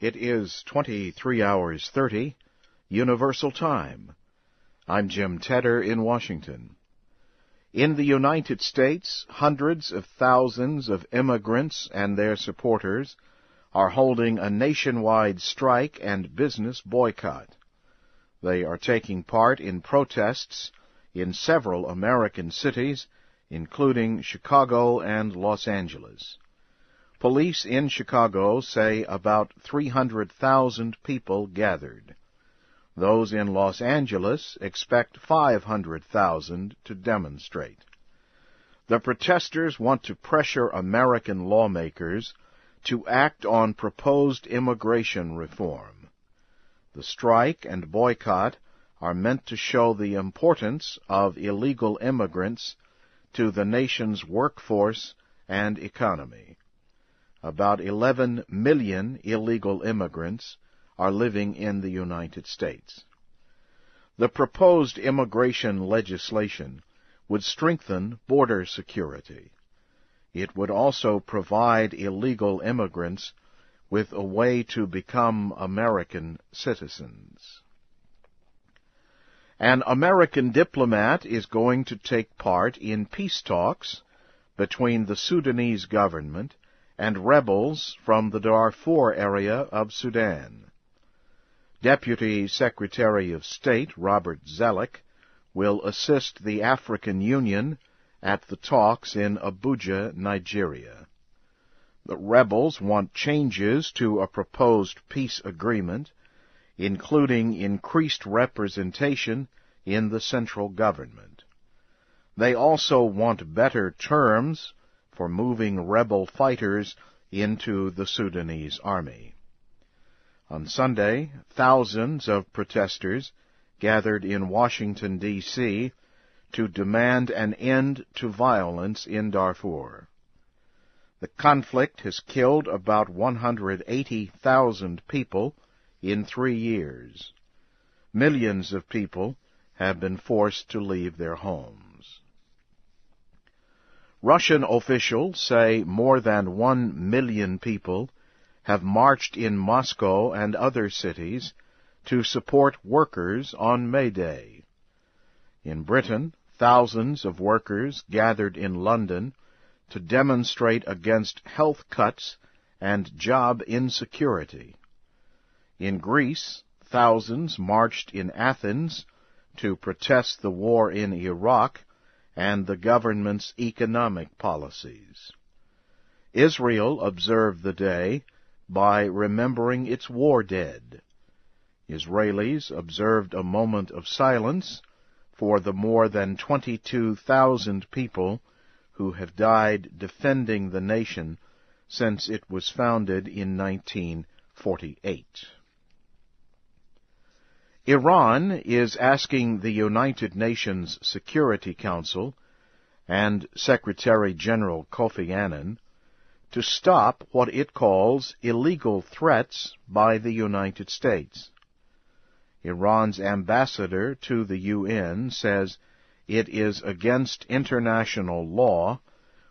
It is 23 hours 30, Universal Time. I'm Jim Tedder in Washington. In the United States, hundreds of thousands of immigrants and their supporters are holding a nationwide strike and business boycott. They are taking part in protests in several American cities, including Chicago and Los Angeles. Police in Chicago say about 300,000 people gathered. Those in Los Angeles expect 500,000 to demonstrate. The protesters want to pressure American lawmakers to act on proposed immigration reform. The strike and boycott are meant to show the importance of illegal immigrants to the nation's workforce and economy. About 11 million illegal immigrants are living in the United States. The proposed immigration legislation would strengthen border security. It would also provide illegal immigrants with a way to become American citizens. An American diplomat is going to take part in peace talks between the Sudanese government and rebels from the Darfur area of Sudan. Deputy Secretary of State Robert Zellick will assist the African Union at the talks in Abuja, Nigeria. The rebels want changes to a proposed peace agreement, including increased representation in the central government. They also want better terms for moving rebel fighters into the Sudanese army. On Sunday, thousands of protesters gathered in Washington, D.C. to demand an end to violence in Darfur. The conflict has killed about 180,000 people in 3 years. Millions of people have been forced to leave their homes. Russian officials say more than 1 million people have marched in Moscow and other cities to support workers on May Day. In Britain, thousands of workers gathered in London to demonstrate against health cuts and job insecurity. In Greece, thousands marched in Athens to protest the war in Iraq and the government's economic policies. Israel observed the day by remembering its war dead. Israelis observed a moment of silence for the more than 22,000 people who have died defending the nation since it was founded in 1948. Iran is asking the United Nations Security Council and Secretary-General Kofi Annan to stop what it calls illegal threats by the United States. Iran's ambassador to the UN says it is against international law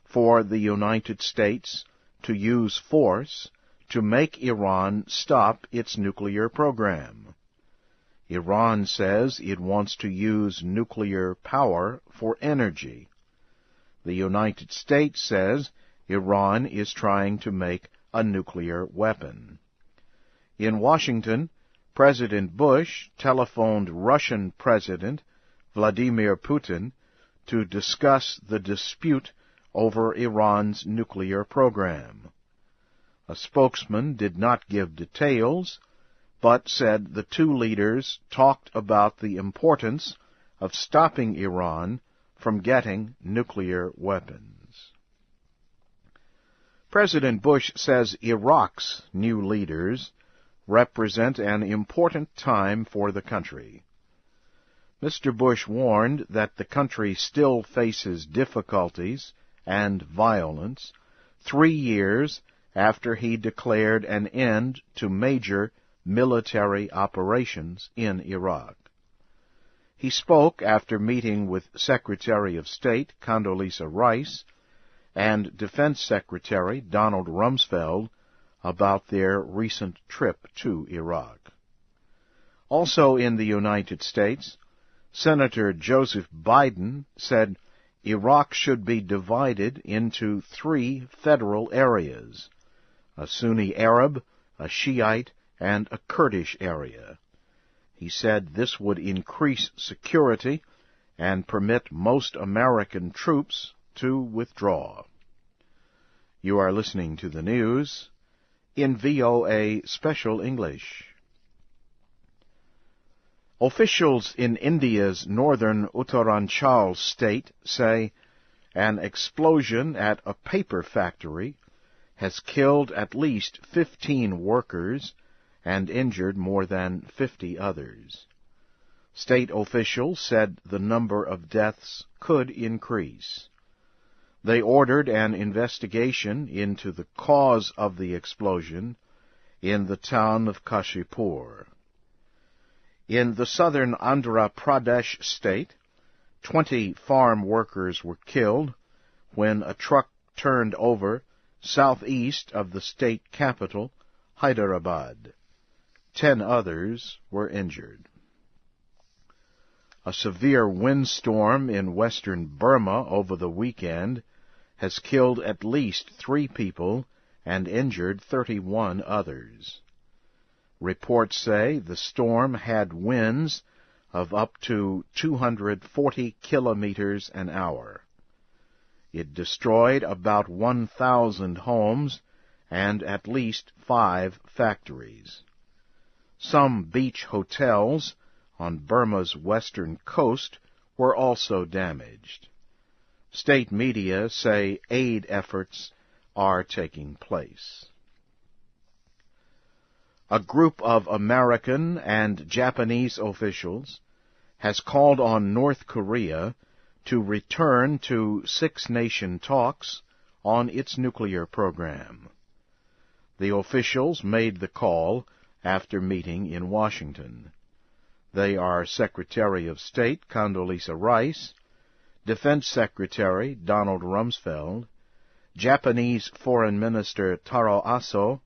for the United States to use force to make Iran stop its nuclear program. Iran says it wants to use nuclear power for energy. The United States says Iran is trying to make a nuclear weapon. In Washington, President Bush telephoned Russian President Vladimir Putin to discuss the dispute over Iran's nuclear program. A spokesman did not give details, but said the two leaders talked about the importance of stopping Iran from getting nuclear weapons. President Bush says Iraq's new leaders represent an important time for the country. Mr. Bush warned that the country still faces difficulties and violence 3 years after he declared an end to major military operations in Iraq. He spoke after meeting with Secretary of State Condoleezza Rice and Defense Secretary Donald Rumsfeld about their recent trip to Iraq. Also in the United States, Senator Joseph Biden said Iraq should be divided into 3 federal areas: a Sunni Arab, a Shiite, and a Kurdish area. He said this would increase security and permit most American troops to withdraw. You are listening to the news in VOA Special English. Officials in India's northern Uttaranchal state say an explosion at a paper factory has killed at least 15 workers and injured more than 50 others. State officials said the number of deaths could increase. They ordered an investigation into the cause of the explosion in the town of Kashipur. In the southern Andhra Pradesh state, 20 farm workers were killed when a truck turned over southeast of the state capital, Hyderabad. 10 others were injured. A severe windstorm in western Burma over the weekend has killed at least 3 people and injured 31 others. Reports say the storm had winds of up to 240 kilometers an hour. It destroyed about 1,000 homes and at least 5 factories. Some beach hotels on Burma's western coast were also damaged. State media say aid efforts are taking place. A group of American and Japanese officials has called on North Korea to return to six-nation talks on its nuclear program. The officials made the call after meeting in Washington. They are Secretary of State Condoleezza Rice, Defense Secretary Donald Rumsfeld, Japanese Foreign Minister Taro Aso,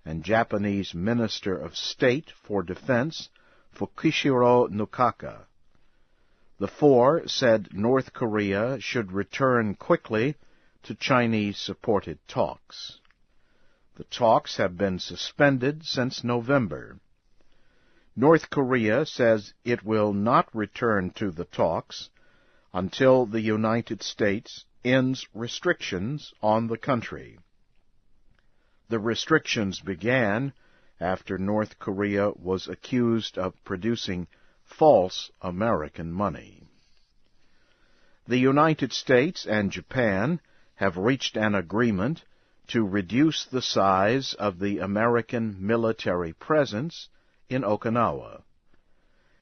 and Japanese Minister of State for Defense Fukishiro Nukaka. The 4 said North Korea should return quickly to Chinese-supported talks. The talks have been suspended since November. North Korea says it will not return to the talks until the United States ends restrictions on the country. The restrictions began after North Korea was accused of producing false American money. The United States and Japan have reached an agreement to reduce the size of the American military presence in Okinawa.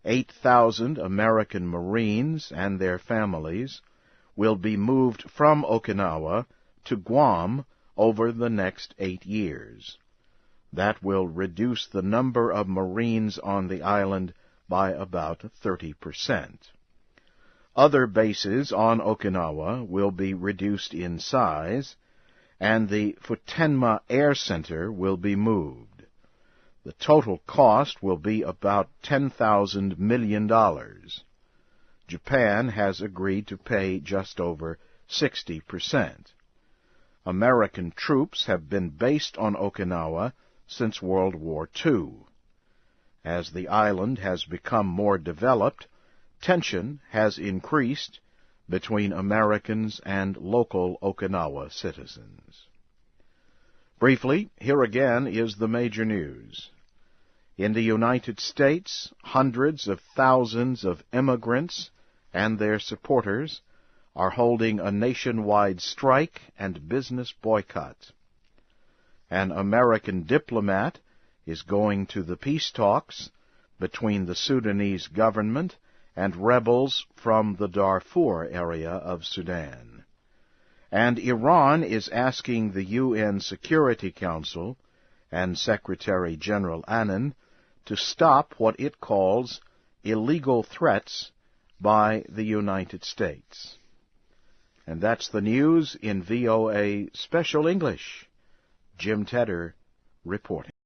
8,000 American Marines and their families will be moved from Okinawa to Guam over the next 8 years. That will reduce the number of Marines on the island by about 30%. Other bases on Okinawa will be reduced in size, and the Futenma Air Center will be moved. The total cost will be about $10,000 million. Japan has agreed to pay just over 60%. American troops have been based on Okinawa since World War II. As the island has become more developed, tension has increased between Americans and local Okinawa citizens. Briefly, here again is the major news. In the United States, hundreds of thousands of immigrants and their supporters are holding a nationwide strike and business boycott. An American diplomat is going to the peace talks between the Sudanese government and rebels from the Darfur area of Sudan. And Iran is asking the UN Security Council and Secretary General Annan to stop what it calls illegal threats by the United States. And that's the news in VOA Special English. Jim Tedder reporting.